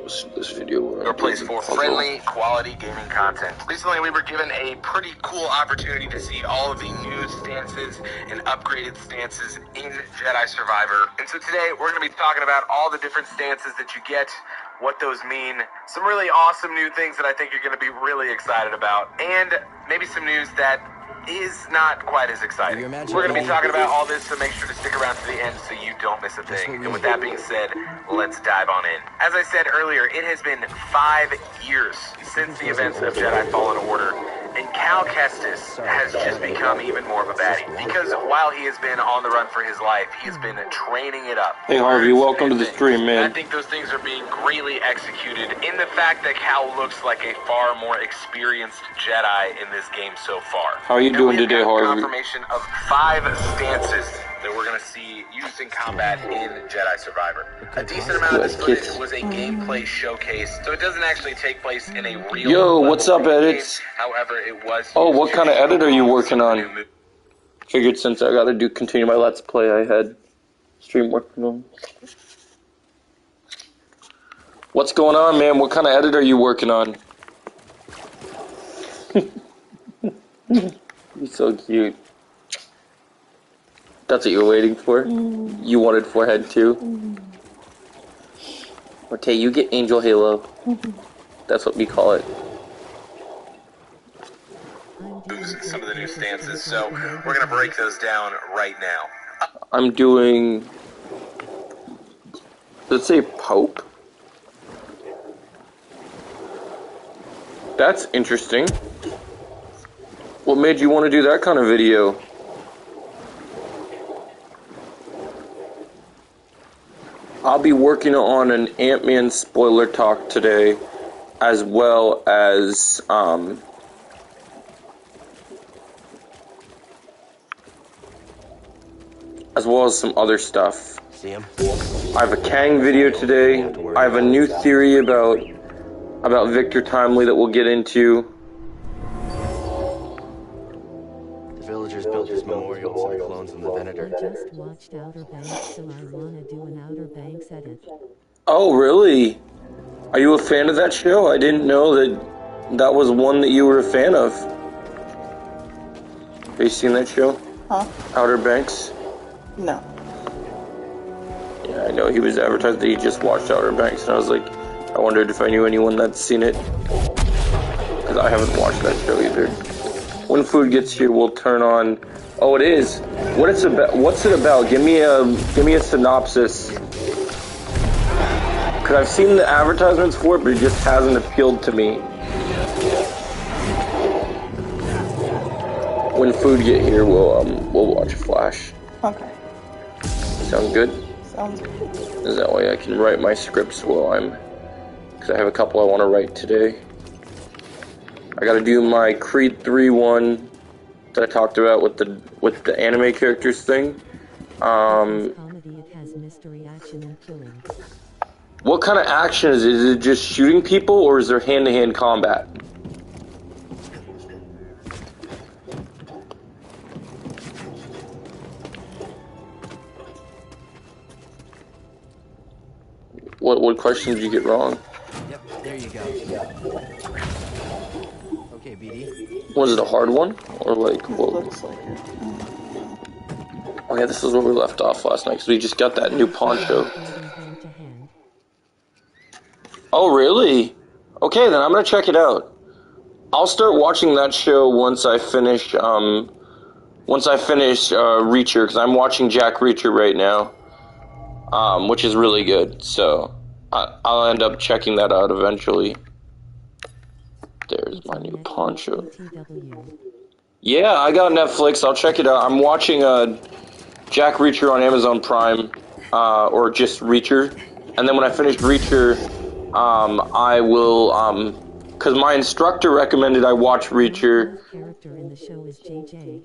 this video. Your place for friendly, quality gaming content. Recently, we were given a pretty cool opportunity to see all of the new stances and upgraded stances in Jedi Survivor. And so today, we're going to be talking about all the different stances that you get, what those mean, some really awesome new things that I think you're going to be really excited about, and maybe some news that is not quite as exciting. We're going to be talking about all this, so make sure to stick around to the end so you don't miss a thing. And with that being said, let's dive on in. As I said earlier, it has been 5 years since the events of Jedi Fallen Order, and Cal Kestis has just become even more of a baddie. Because while he has been on the run for his life, he has been training it up. Hey Harvey, welcome to the stream, man. And I think those things are being greatly executed in the fact that Cal looks like a far more experienced Jedi in this game so far. How are you doing today, Harvey? Confirmation of 5 stances that we're going to see used in combat in Jedi Survivor. A decent amount of this footage was a gameplay showcase, so it doesn't actually take place in a real. Yo, what's up, edits? However, it was. Oh, what kind of edit are you working on? Figured since I gotta continue my Let's Play, I had stream working on. What's going on, man? What kind of edit are you working on? You're so cute. That's what you were waiting for? You wanted forehead too? Okay, you get Angel Halo. That's what we call it. Some of the new stances, so we're going to break those down right now. I'm doing... Let's say Pope? That's interesting. What made you want to do that kind of video? I'll be working on an Ant-Man spoiler talk today, as well as some other stuff. See him? I have a Kang video today. I have a new theory about Victor Timely that we'll get into. The villagers built this memorial to the clones in the Venator. I just watched Outer Banks, so I wanna do an Outer Banks edit. Oh, really? Are you a fan of that show? I didn't know that was one that you were a fan of. Have you seen that show? Huh? Outer Banks? No. Yeah, I know he was advertised that he just watched Outer Banks, and I was like, I wondered if I knew anyone that's seen it. Because I haven't watched that show either. When food gets here, we'll turn on... Oh, it is? What's it about? Give me a synopsis. Because I've seen the advertisements for it, but it just hasn't appealed to me. When food get here, we'll watch Flash. Okay. Sound good? Sounds good. Is that way I can write my scripts while because I have a couple I want to write today. I got to do my Creed 3 one that I talked about with the anime characters thing. Comedy, it has mystery, action, and killing. What kind of action is it? Is it just shooting people, or is there hand-to-hand combat? What question did you get wrong? Yep, there you go. Okay, BD. Was it a hard one? Or like, what? Looks like it. Oh yeah, this is where we left off last night, because we just got that new poncho. Oh really? Okay, then I'm gonna check it out. I'll start watching that show once I finish Reacher, because I'm watching Jack Reacher right now. Which is really good, so I'll end up checking that out eventually. There's my new poncho. Yeah, I got Netflix, I'll check it out. I'm watching Jack Reacher on Amazon Prime, or just Reacher. And then when I finish Reacher, I will, because my instructor recommended I watch Reacher. Character in the show is JJ.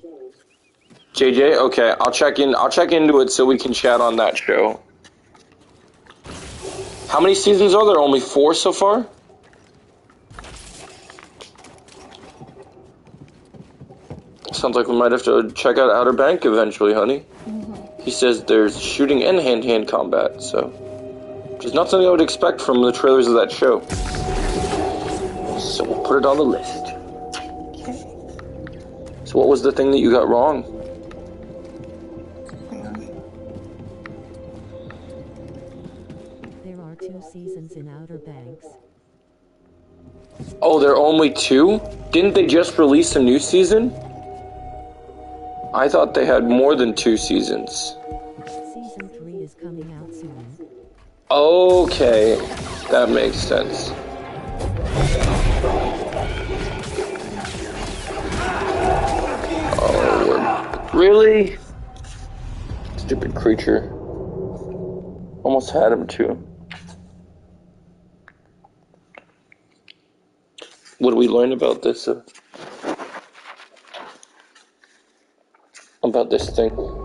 JJ? Okay, I'll check into it so we can chat on that show. How many seasons are there? Only 4 so far? Sounds like we might have to check out Outer Bank eventually, honey. He says there's shooting and hand-to-hand combat, so Which is not something I would expect from the trailers of that show. So we'll put it on the list. Okay. So what was the thing that you got wrong? There are 2 seasons in Outer Banks. Oh, there are only 2? Didn't they just release a new season? I thought they had more than 2 seasons. Season 3 is coming out soon. Okay, that makes sense. Oh, really? Stupid creature. Almost had him too. What did we learn about this? About this thing?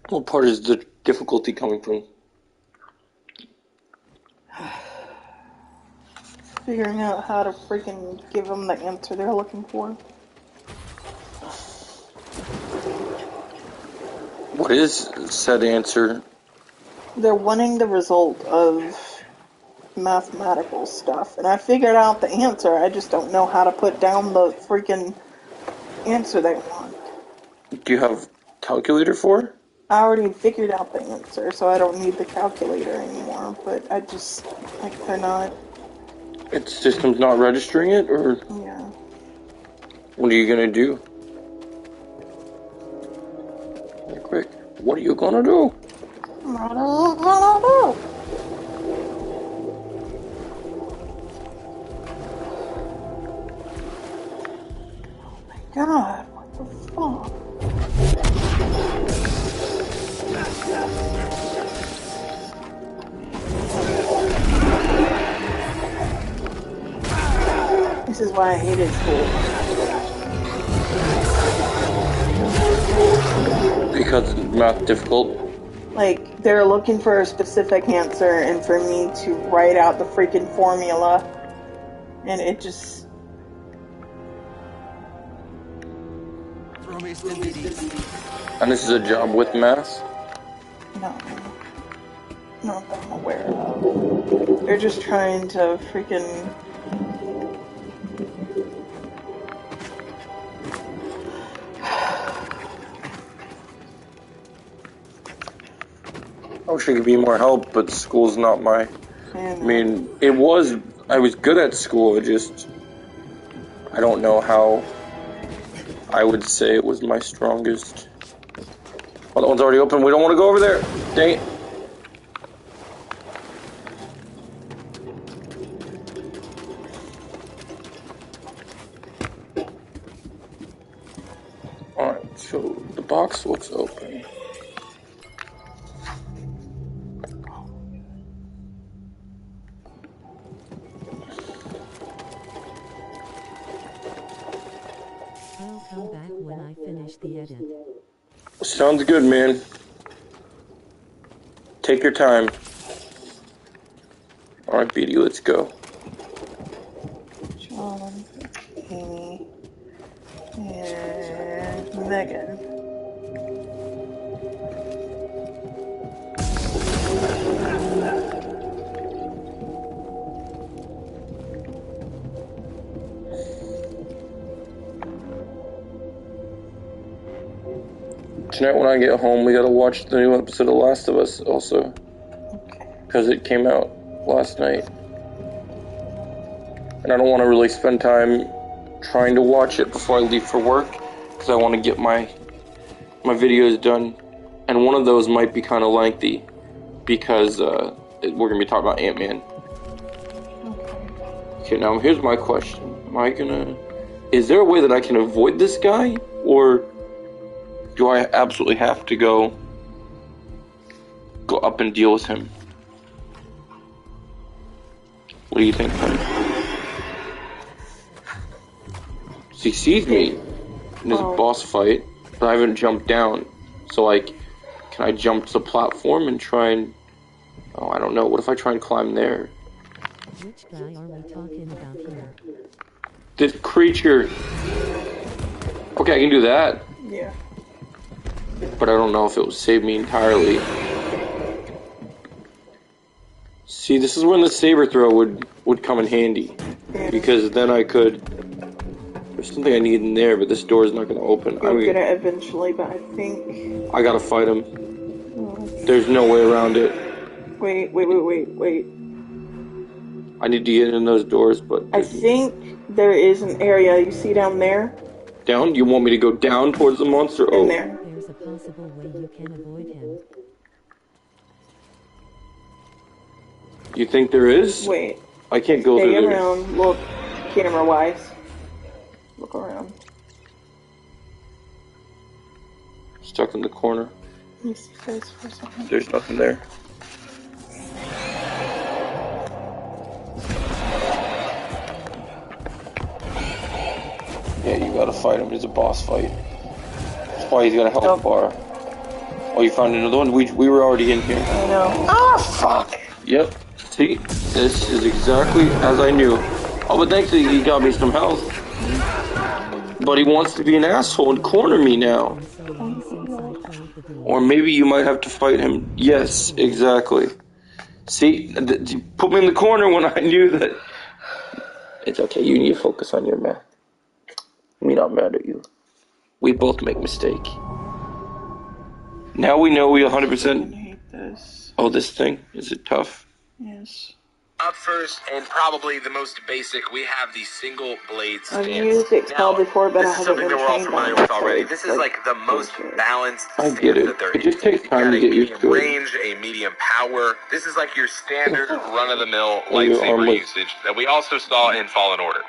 What part is the difficulty coming from? Figuring out how to freaking give them the answer they're looking for. What is said answer? They're wanting the result of mathematical stuff, and I figured out the answer. I just don't know how to put down the freaking answer they want. Do you have calculator for? I already figured out the answer, so I don't need the calculator anymore, but I just, like, they're not... Its system's not registering it, or Yeah. what are you gonna do? Quick, what are you gonna do? I don't know. Oh my god, what the fuck? This is why I hated school. Because it's math difficult. Like, they're looking for a specific answer, and for me to write out the freaking formula, and it just... And this is a job with math? No. Not that I'm aware of. They're just trying to freaking... I wish I could be more help, but school's not my... I mean, I was good at school, I don't know how I would say it was my strongest. Oh, that one's already open, we don't want to go over there! Dang it. Alright, so the box looks open. I'll come back when I finish the edit. Sounds good, man. Take your time. Alright, Beatty, let's go. John, Amy, and Megan. Tonight when I get home, we gotta watch the new episode of Last of Us also. Because it came out last night. And I don't want to really spend time trying to watch it before I leave for work. Because I want to get my videos done. And one of those might be kind of lengthy. Because we're going to be talking about Ant-Man. Okay, now here's my question. Is there a way that I can avoid this guy? Or do I absolutely have to go up and deal with him? What do you think, honey? He sees me in his boss fight, but I haven't jumped down. So, like, can I jump to the platform and try and... Oh, I don't know. What if I try and climb there? Which guy are we talking about here? This creature. Okay, I can do that. Yeah. but I don't know if it would save me entirely. See, this is when the saber throw would come in handy, because then I could. There's something I need in there, but this door is not going to open. I'm gonna eventually, but I think I gotta fight him. There's no way around it. Wait. I need to get in those doors, but I think there is an area you see down there. down. You want me to go down towards the monster? In there. There's a possible way you can avoid him. You think there is? Wait. I can't go Stay through there. around. Look, camera-wise. Look around. Stuck in the corner. Let me see this for a second. There's nothing there. Yeah, you gotta fight him. It's a boss fight. That's why he's got a health bar. Oh, you found another one? We were already in here. I know. Ah, fuck! Yep. See? This is exactly as I knew. Oh, but thankfully he got me some health. But he wants to be an asshole and corner me now. Or maybe you might have to fight him. Yes, exactly. See? You put me in the corner when I knew that. It's okay. You need to focus on your math. Me not mad at you. We both make mistake. Now we know we 100%. I hate this. Oh, this thing? Is it tough? Yes. Up first, and probably the most basic, we have the single blade stance. I've used Excel before, but I this is haven't something been that we're all trained familiar on with it, already. so This it's is like the most balanced I stance get it. that there It is. just takes You time got to a get used medium to it. range, a medium power. This is like your standard run-of-the-mill Oh, your arm lightsaber was- usage that we also saw in Fallen Order.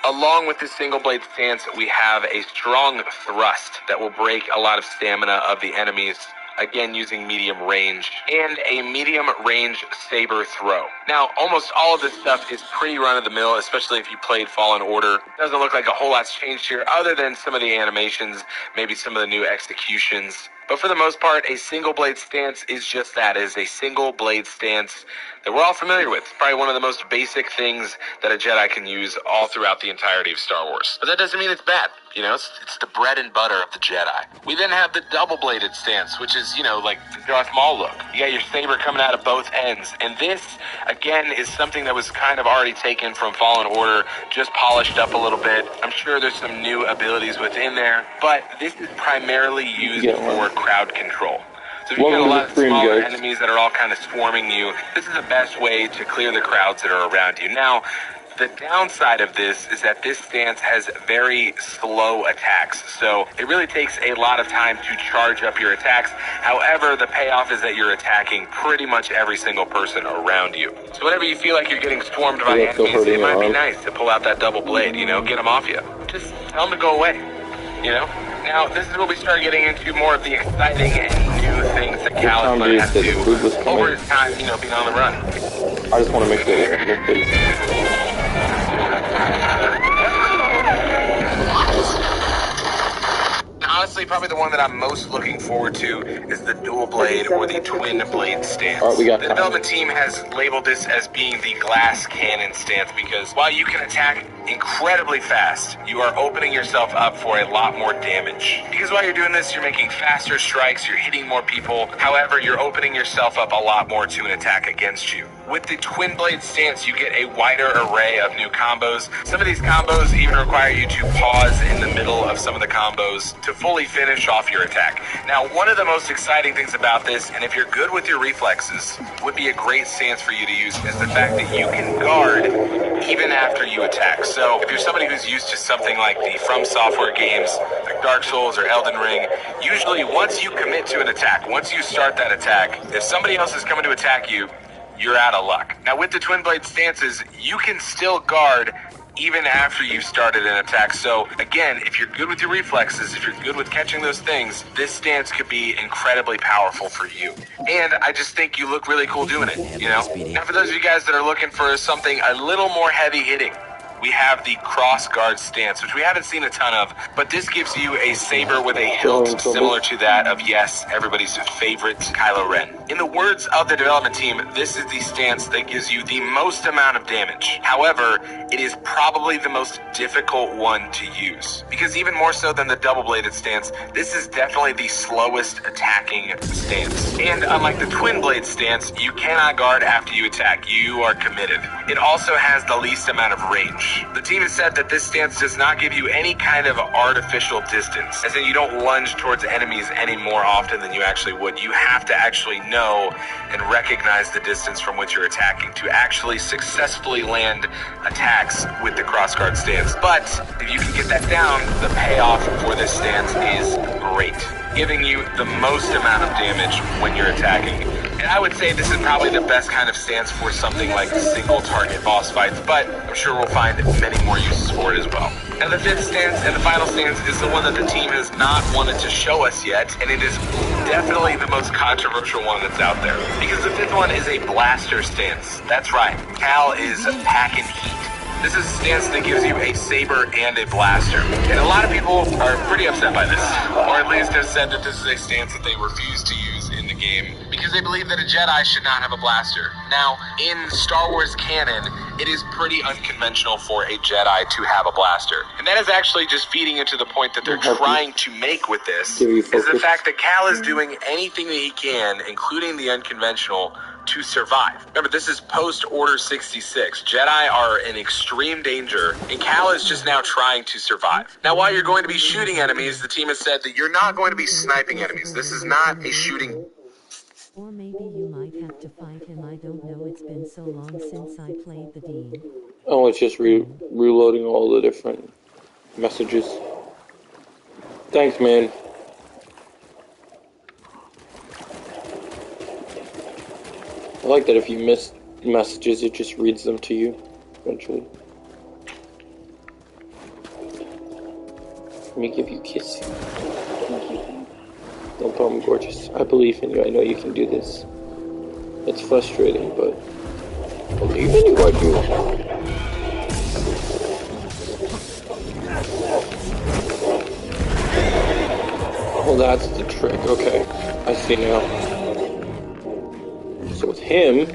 Along with this single blade stance, we have a strong thrust that will break a lot of stamina of the enemies, again using medium range, and a medium range saber throw. Now, almost all of this stuff is pretty run-of-the-mill, especially if you played Fallen Order. It doesn't look like a whole lot's changed here, other than some of the animations, maybe some of the new executions. But for the most part, a single blade stance is just that, is a single blade stance that we're all familiar with. It's probably one of the most basic things that a Jedi can use all throughout the entirety of Star Wars. But that doesn't mean it's bad. You know, it's the bread and butter of the Jedi. We then have the double-bladed stance, which is, you know, like the Darth Maul look. You got your saber coming out of both ends. And this, again, is something that was kind of already taken from Fallen Order, just polished up a little bit. I'm sure there's some new abilities within there, but this is primarily used for crowd control. So if you got a lot of smaller enemies that are all kind of swarming you, this is the best way to clear the crowds that are around you. Now, the downside of this is that this stance has very slow attacks, so it really takes a lot of time to charge up your attacks. However, the payoff is that you're attacking pretty much every single person around you. So whenever you feel like you're getting swarmed by enemies, it might be nice to pull out that double blade, you know, get them off you. Just tell them to go away, you know? Now, this is where we start getting into more of the exciting and new things that Cal is going to have to do over his time, you know, being on the run. I just want to make sure. Honestly, probably the one that I'm most looking forward to is the dual blade or the twin blade stance. All right, we got the development team has labeled this as being the glass cannon stance because while you can attack incredibly fast, you are opening yourself up for a lot more damage. Because while you're doing this, you're making faster strikes, you're hitting more people. However, you're opening yourself up a lot more to an attack against you. With the twin blade stance, you get a wider array of new combos. Some of these combos even require you to pause in the middle of some of the combos to fully finish off your attack. Now, one of the most exciting things about this, and if you're good with your reflexes, would be a great stance for you to use, is the fact that you can guard even after you attack. So if you're somebody who's used to something like the From Software games, like Dark Souls or Elden Ring, usually once you commit to an attack, once you start that attack, if somebody else is coming to attack you, you're out of luck. Now with the twin blade stances, you can still guard even after you've started an attack. So again, if you're good with your reflexes, if you're good with catching those things, this stance could be incredibly powerful for you. And I just think you look really cool doing it, you know? Now for those of you guys that are looking for something a little more heavy hitting, we have the cross guard stance, which we haven't seen a ton of, but this gives you a saber with a hilt similar to that of, yes, everybody's favorite Kylo Ren. In the words of the development team, this is the stance that gives you the most amount of damage. However, it is probably the most difficult one to use, because even more so than the double-bladed stance, this is definitely the slowest attacking stance. And unlike the twin blade stance, you cannot guard after you attack. You are committed. It also has the least amount of range. The team has said that this stance does not give you any kind of artificial distance, as in you don't lunge towards enemies any more often than you actually would. You have to actually know and recognize the distance from which you're attacking to actually successfully land attacks with the crossguard stance. But if you can get that down, the payoff for this stance is great, giving you the most amount of damage when you're attacking. And I would say this is probably the best kind of stance for something like single target boss fights, but I'm sure we'll find many more uses for it as well. Now the fifth stance and the final stance is the one that the team has not wanted to show us yet, and it is definitely the most controversial one that's out there. Because the fifth one is a blaster stance. That's right, Cal is packing heat. This is a stance that gives you a saber and a blaster. And a lot of people are pretty upset by this, or at least have said that this is a stance that they refuse to use in the game because they believe that a Jedi should not have a blaster. Now, in Star Wars canon, it is pretty unconventional for a Jedi to have a blaster. And that is actually just feeding into the point that they're trying to make with this, is the fact that Cal is doing anything that he can, including the unconventional, to survive. Remember, this is post-Order 66. Jedi are in extreme danger, and Cal is just now trying to survive. Now, while you're going to be shooting enemies, the team has said that you're not going to be sniping enemies. This is not a shooting... Or maybe you might have to fight him. I don't know. It's been so long since I played the game. Oh, it's just reloading all the different messages. Thanks, man. I like that if you miss messages, it just reads them to you eventually. Let me give you a kiss. Thank you. No problem, gorgeous. I believe in you. I know you can do this. It's frustrating, but I believe in you, I do. Oh, that's the trick. Okay, I see now. So with him,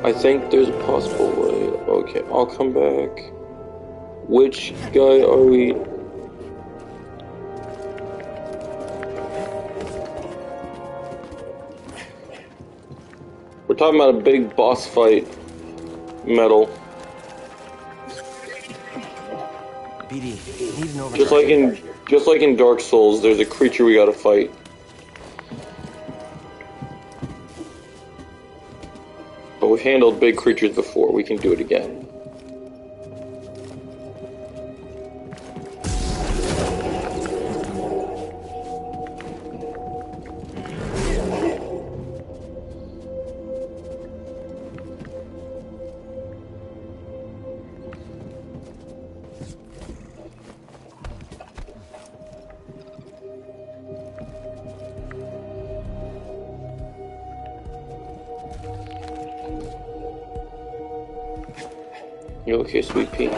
I think there's a possible way. Okay, I'll come back. Which guy are we? We're talking about a big boss fight. Metal. BD, need an overdrive. Just like in Dark Souls, there's a creature we gotta fight. But we've handled big creatures before, we can do it again. You okay, sweet pea? I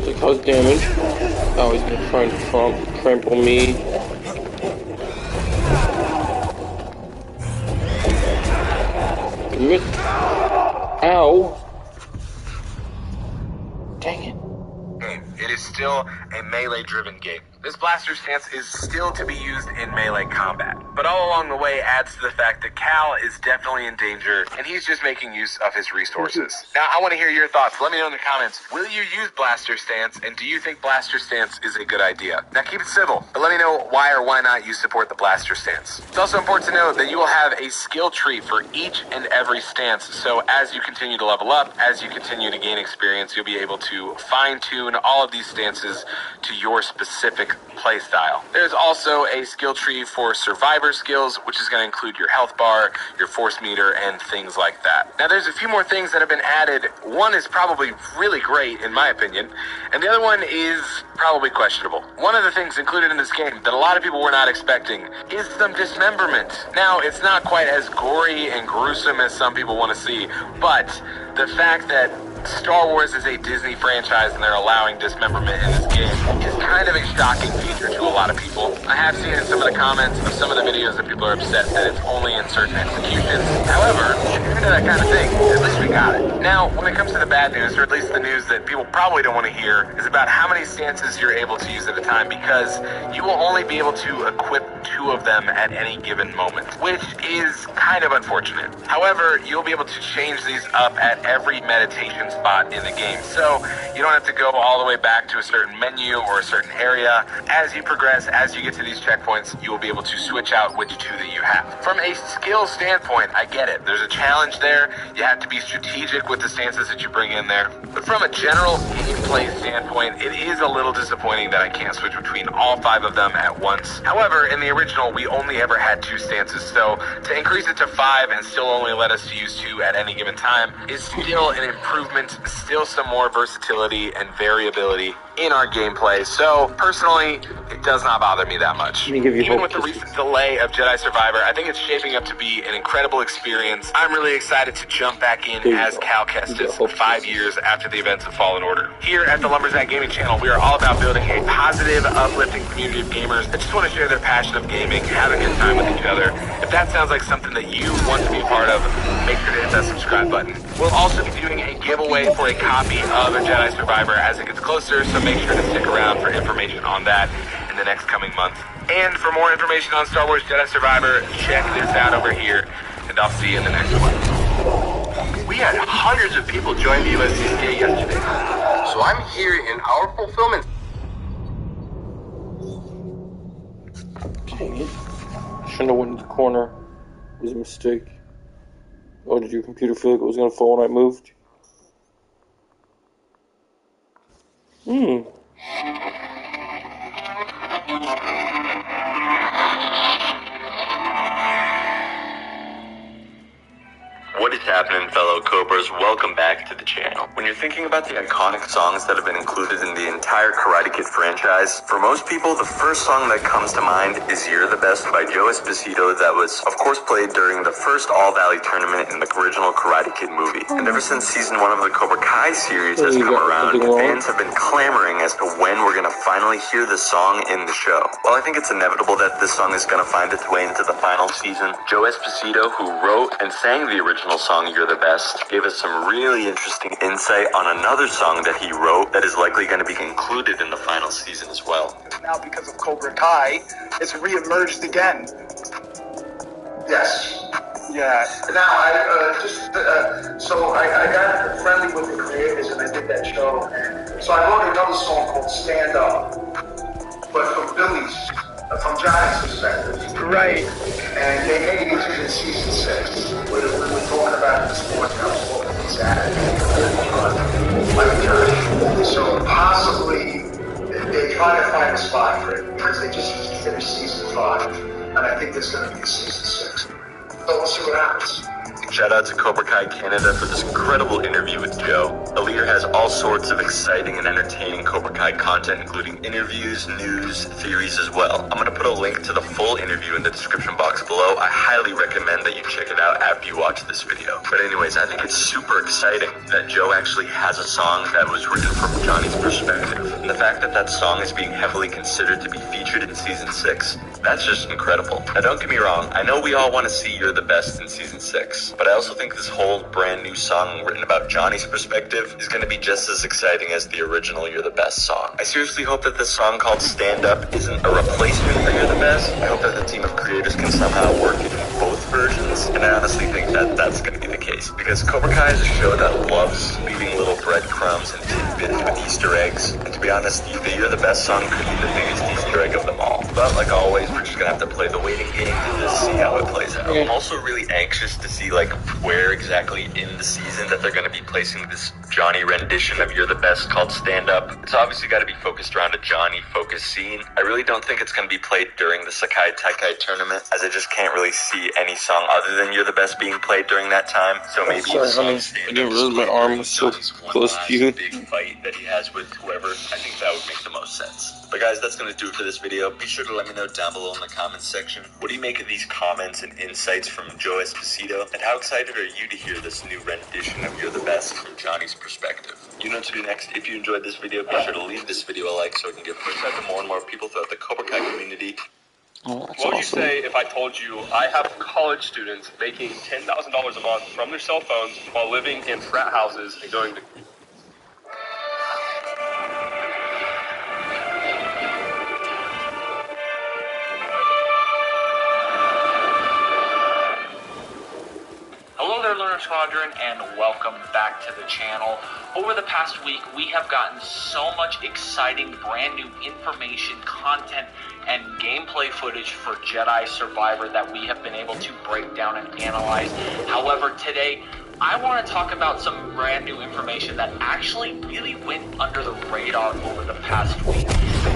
took cause damage. Now he's gonna try and trample me. Miss. Ow! Dang it. It is still a melee-driven game. This blaster stance is still to be used in melee combat, but all along the way adds to the fact that Cal is definitely in danger, and he's just making use of his resources. Now, I want to hear your thoughts. Let me know in the comments. Will you use blaster stance, and do you think blaster stance is a good idea? Now, keep it civil, but let me know why or why not you support the blaster stance. It's also important to note that you will have a skill tree for each and every stance, so as you continue to level up, as you continue to gain experience, you'll be able to fine-tune all of these stances to your specific playstyle. There's also a skill tree for survivor survivor skills, which is going to include your health bar, your force meter, and things like that. Now, there's a few more things that have been added. One is probably really great, in my opinion, and the other one is probably questionable. One of the things included in this game that a lot of people were not expecting is some dismemberment. Now, it's not quite as gory and gruesome as some people want to see, but the fact that Star Wars is a Disney franchise and they're allowing dismemberment in this game is kind of a shocking feature to a lot of people. I have seen in some of the comments of some of the videos that people are upset that it's only in certain executions. However, if you're into that kind of thing, at least we got it. Now, when it comes to the bad news, or at least the news that people probably don't want to hear, is about how many stances you're able to use at a time, because you will only be able to equip 2 of them at any given moment, which is kind of unfortunate. However, you'll be able to change these up at every meditation spot in the game, so you don't have to go all the way back to a certain menu or a certain area. As you progress, as you get to these checkpoints, you will be able to switch out which 2 that you have. From a skill standpoint, I get it. There's a challenge there. You have to be strategic with the stances that you bring in there. But from a general gameplay standpoint, it is a little disappointing that I can't switch between all 5 of them at once. However, in the original, we only ever had 2 stances, so to increase it to 5 and still only let us use 2 at any given time is still an improvement, still some more versatility and variability in our gameplay. So personally, it does not bother me that much. Even with the recent delay of Jedi Survivor, I think it's shaping up to be an incredible experience. I'm really excited to jump back in as Cal Kestis 5 years after the events of Fallen Order. Here at the Lumberjack Gaming channel, we are all about building a positive, uplifting community of gamers that just want to share their passion of gaming, have a good time with each other. If that sounds like something that you want to be a part of, make sure to hit that subscribe button. We'll also be doing a giveaway for a copy of a Jedi Survivor as it gets closer, so make sure to stick around for information on that in the next coming month. And for more information on Star Wars Jedi Survivor, check this out over here, and I'll see you in the next one. We had hundreds of people join the USCCA yesterday, so I'm here in our fulfillment. Dang it. Shouldn't have went in the corner. It was a mistake. Oh, did your computer feel like it was going to fall when I moved? What is happening, fellow Cobras? Welcome back to the channel. When you're thinking about the iconic songs that have been included in the entire Karate Kid franchise, for most people, the first song that comes to mind is You're the Best by Joe Esposito, that was, of course, played during the first All-Valley tournament in the original Karate Kid movie. And ever since season 1 of the Cobra Kai series has come around, fans have been clamoring as to when we're going to finally hear the song in the show. Well, I think it's inevitable that this song is going to find its way into the final season. Joe Esposito, who wrote and sang the original song You're the Best, gave us some really interesting insight on another song that he wrote that is likely going to be included in the final season as well. Now, because of Cobra Kai, it's re-emerged again. Yes. Yeah. Now, I got friendly with the creators and I did that show. So I wrote another song called Stand Up, but from Johnny's perspective. Right. And they made it in season 6. We were talking about this morning. I was talking to these actors. So possibly they're trying to find a spot for it because they just finished season 5. And I think there's going to be a season 6. So we'll see what happens. Shout out to Cobra Kai Canada for this incredible interview with Joe. The leader has all sorts of exciting and entertaining Cobra Kai content, including interviews, news, theories as well. I'm going to put a link to the full interview in the description box below. I highly recommend that you check it out after you watch this video. But anyways, I think it's super exciting that Joe actually has a song that was written from Johnny's perspective. And the fact that that song is being heavily considered to be featured in season 6, that's just incredible. Now don't get me wrong, I know we all want to see You're the Best in season 6, but I also think this whole brand new song written about Johnny's perspective is going to be just as exciting as the original You're the Best song. I seriously hope that this song called Stand Up isn't a replacement for You're the Best. I hope that the team of creators can somehow work it in both versions, and I honestly think that that's going to be the case, because Cobra Kai is a show that loves leaving little breadcrumbs and tidbits with Easter eggs, and to be honest, the You're the Best song could be the biggest Easter egg of them all. But like always, we're just going to have to play the waiting game to just see how it plays out. I'm also really anxious to see like where exactly in the season that they're going to be placing this Johnny rendition of You're the Best called Stand Up. It's obviously got to be focused around a Johnny focused scene. I really don't think it's going to be played during the Sakai Taikai tournament, as I just can't really see any song other than You're the Best being played during that time. So maybe sorry, honey. I didn't realize my arm was so close to you. Big fight that he has with whoever. I think that would make the most sense. But guys, that's going to do it for this video. Be sure to let me know down below in the comments section. What do you make of these comments and insights from Joe Esposito? And how excited are you to hear this new rendition of You're the Best from Johnny's perspective? You know what to do next. If you enjoyed this video, be sure to leave this video a like so it can get pushed out to more and more people throughout the Cobra Kai community. Oh, that's What would you awesome. say if I told you I have college students making $10,000 a month from their cell phones while living in frat houses and going to... Hello there, Learner Squadron, and welcome back to the channel. Over the past week, we have gotten so much exciting brand new information, content, and gameplay footage for Jedi Survivor that we have been able to break down and analyze. However, today, I want to talk about some brand new information that actually really went under the radar over the past week.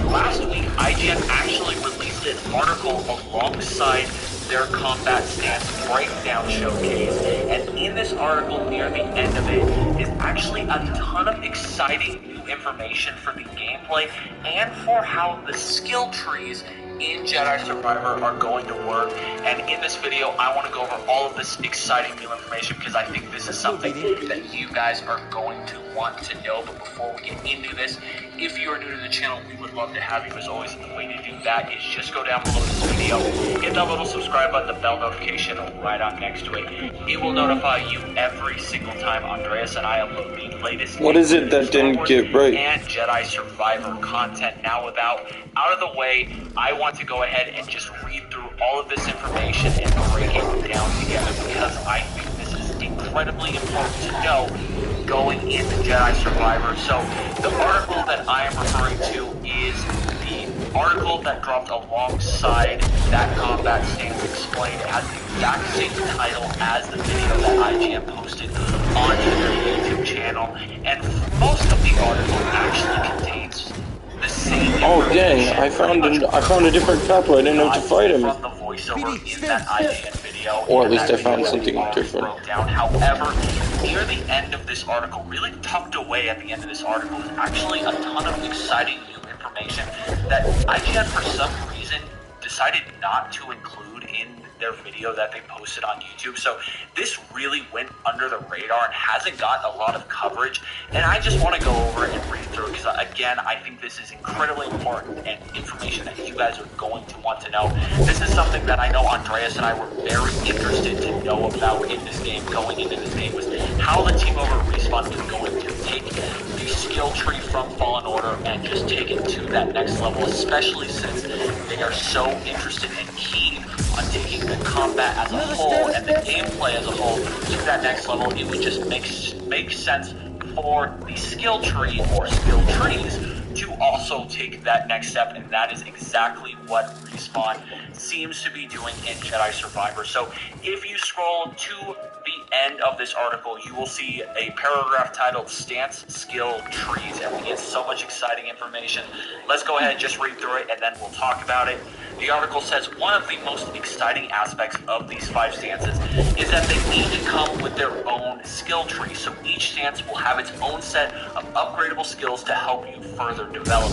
Last week, IGN actually released an article alongside their combat stance breakdown showcase, and in this article near the end of it is actually a ton of exciting new information for the gameplay and for how the skill trees in Jedi Survivor are going to work. And in this video, I want to go over all of this exciting new information because I think this is something that you guys are going to want to know. But before we get into this, if you are new to the channel, we would love to have you as always. And the way to do that is just go down below this video, hit that little subscribe button, the bell notification right on next to it. It will notify you every single time Andreas and I upload the latest. What is it that didn't get right? And Jedi Survivor content. Now, without out of the way, I want to go ahead and just read through all of this information and break it down together because I think this is incredibly important to know going into Jedi Survivor. So the article that I am referring to is the article that dropped alongside that combat stance explained. It has the exact same title as the video that IGN posted onto their YouTube channel, and most of the article actually contains the same. Oh dang! I found a different couple. I didn't know to fight him. From the voiceover in that IGN video, Or at least I found something different. However, near the end of this article, really tucked away at the end of this article, is actually a ton of exciting new information that IGN for some reason decided not to include in their video that they posted on YouTube. So this really went under the radar and hasn't got a lot of coverage. And I just want to go over it and read through it because, again, I think this is incredibly important and information that you guys are going to want to know. This is something that I know Andreas and I were very interested to know about in this game, going into this game, was how the team over at Respawn was going to take the skill tree from Fallen Order and just take it to that next level, especially since they are so interested and keen on taking the combat as a whole and the gameplay as a whole to that next level. It would just make sense for the skill tree or skill trees to also take that next step, and that is exactly what Respawn seems to be doing in Jedi Survivor. So if you scroll to the end of this article, you will see a paragraph titled Stance Skill Trees, and we get so much exciting information. Let's go ahead and just read through it, and then we'll talk about it. The article says one of the most exciting aspects of these 5 stances is that they need to come with their own skill tree. So each stance will have its own set of upgradable skills to help you further develop.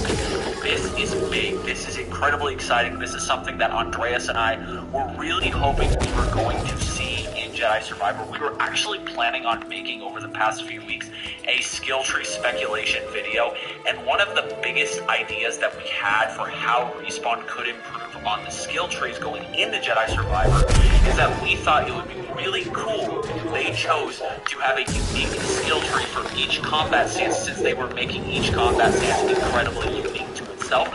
This is big. This is incredibly exciting. This is something that Andreas and I were really hoping we were going to see in Jedi Survivor. We were actually planning on making, over the past few weeks, a skill tree speculation video, and one of the biggest ideas that we had for how Respawn could improve on the skill trees going into Jedi Survivor is that we thought it would be really cool if they chose to have a unique skill tree for each combat stance, since they were making each combat stance incredibly unique to itself.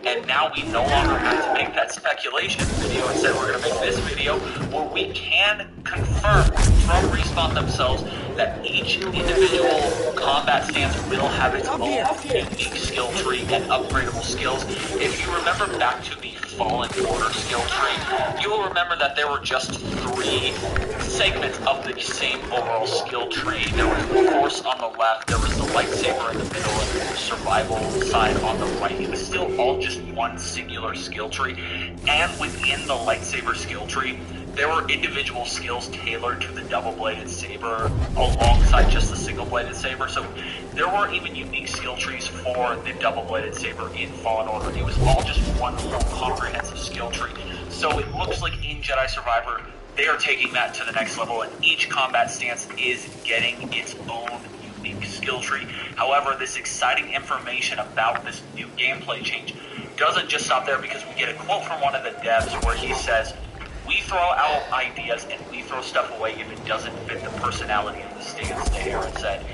And now we no longer have to make that speculation video. Instead, we're going to make this video where we can confirm from Respawn themselves that each individual combat stance will have its own unique skill tree and upgradable skills. If you remember back to the Fallen Order skill tree, you will remember that there were just 3 segments of the same overall skill tree. There was the Force on the left, there was the lightsaber in the middle, and there was the survival side on the right. It was still all just one singular skill tree, and within the lightsaber skill tree, there were individual skills tailored to the double-bladed saber alongside just the single-bladed saber. So there were even unique skill trees for the double-bladed saber in Fallen Order. It was all just one whole comprehensive skill tree. So it looks like in Jedi Survivor, they are taking that to the next level, and each combat stance is getting its own unique skill tree. However, this exciting information about this new gameplay change doesn't just stop there, because we get a quote from one of the devs where he says, "We throw out ideas and we throw stuff away if it doesn't fit the personality of the stance." Aaron said,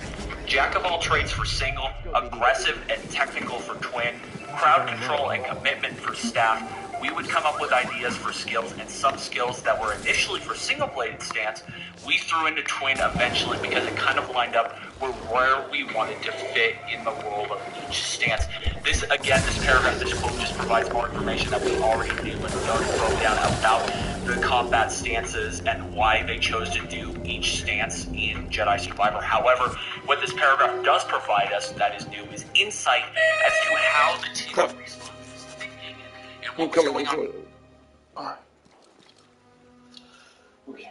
"Jack of all trades for single, aggressive and technical for twin, crowd control and commitment for staff. We would come up with ideas for skills, and some skills that were initially for single-bladed stance, we threw into twin eventually because it kind of lined up with where we wanted to fit in the world of each stance." This paragraph, this quote just provides more information that we already knew and we already broke down about the combat stances and why they chose to do each stance in Jedi Survivor. However, what this paragraph does provide us that is new is insight as to how the team of Respawn is thinking and what was going on. Alright. Okay.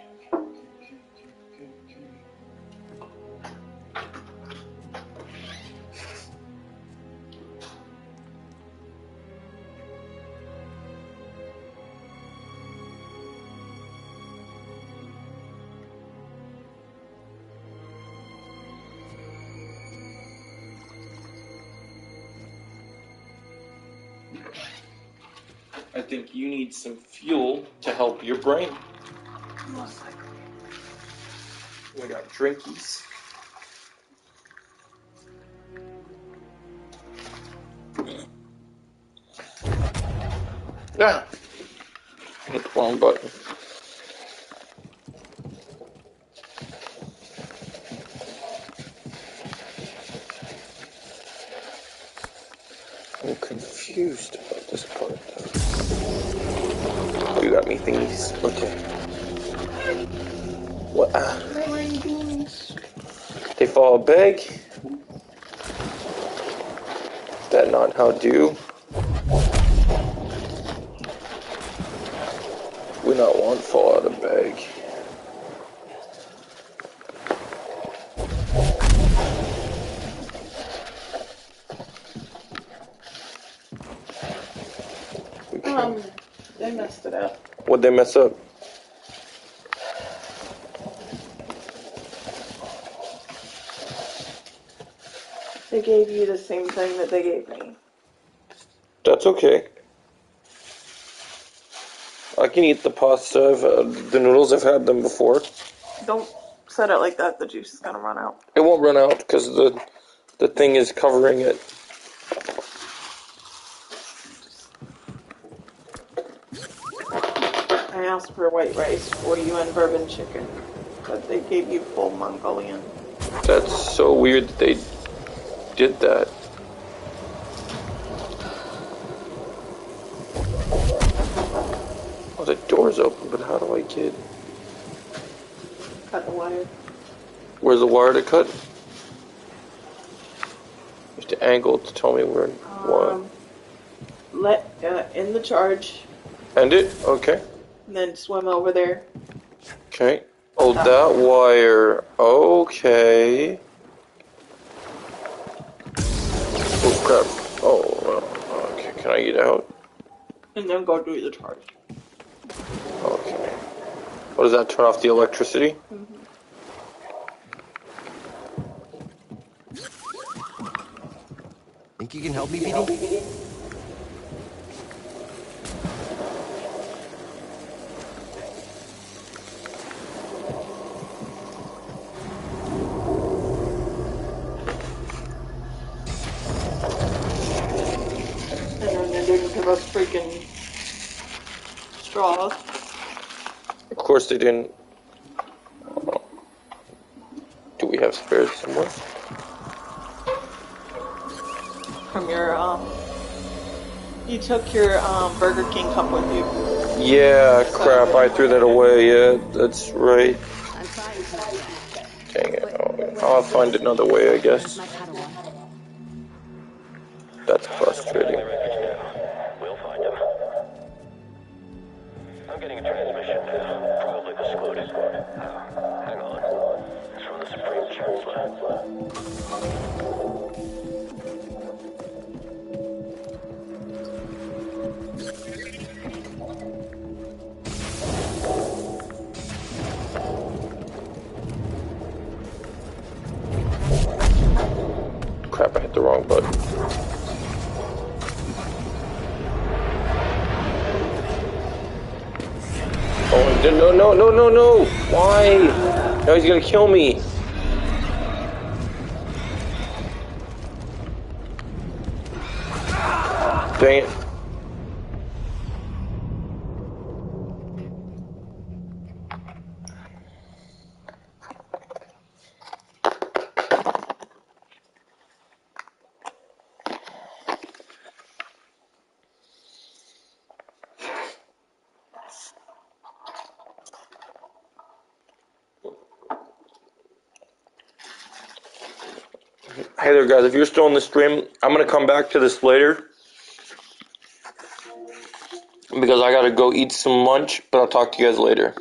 I think you need some fuel to help your brain. We got drinkies. Ah! Hit the wrong button. I'm confused about this part. Oh, you got me thingies. Okay. What? They fall big. That not how do. We not want fall out of bag. They messed it up. What'd they mess up? They gave you the same thing that they gave me. That's okay. I can eat the pasta, the noodles. I've had them before. Don't set it like that. The juice is gonna run out. It won't run out because the thing is covering it. I asked for white rice for you and bourbon chicken, but they gave you full Mongolian. That's so weird that they did that. Oh, the door's open, but how do I get... Cut the wire. Where's the wire to cut? You have to angle to tell me where... In the charge. End it? Okay. And then swim over there. Okay. Oh, that wire. Okay. Oh, crap. Oh, okay. Can I get out? And then go do the charge. Okay. What does that turn off the electricity? Mm-hmm. Think you can help me, BD? Give us freaking straws. Of course they didn't. Do we have spares somewhere? From your, you took your, Burger King cup with you. Yeah, crap, I threw that away, yeah, that's right. I'm trying to not die. Dang it, I'll find another way, I guess. My Padawan. That's frustrating. We'll find him. I'm getting a transmission. Probably the squad. Hang on. It's from the Supreme Chancellor. Crap, I hit the wrong button. Oh, no. Why? No, he's gonna kill me. Dang it. Hey there, guys. If you're still in the stream, I'm going to come back to this later because I got to go eat some lunch, but I'll talk to you guys later.